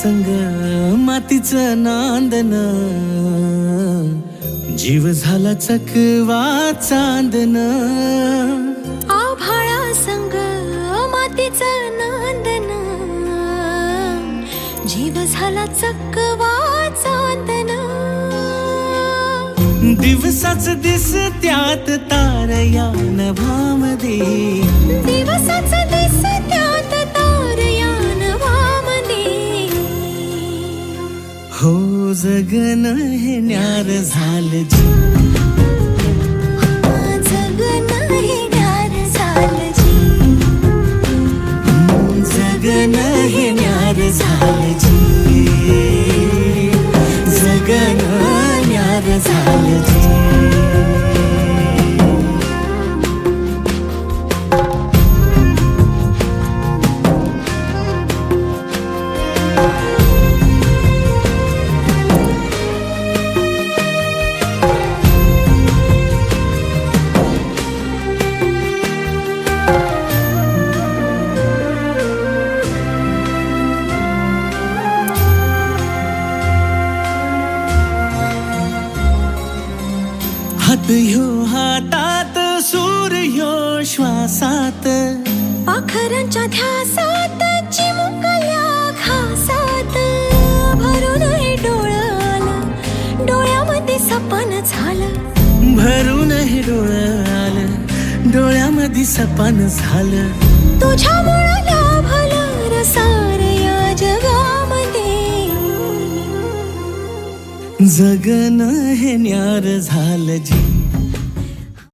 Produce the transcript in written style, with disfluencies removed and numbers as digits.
संग मातीचं नांदन, जीव झाला चकवा चांदन. आभाळा संग मातीचं नांदन, जीव झाला चकवा चांदन. दिवसाच दिसत्यात तारया नभामध्ये, दिवसाच दिसत्यात तारया नभामध्ये. हो जगन हे न्यार झालं जी, जगन हे न्यार झालं जी. जगन हे न्यार झालं जी, जगन न्यार झालं जी. हात ह्यो हातात, सूर ह्यो श्वासात, पाखरांच्या ध्यासात, चिमुकल्या घासात. भरून हे डोळं आलं, डोळ्यामध्ये सपन झालं. भरून हे डोळं आलं, डोळ्यामध्ये सपन झालं. तुझ्यामुळं लाभलं रसार या जगामध्ये. जगन हे न्यार झालं जी.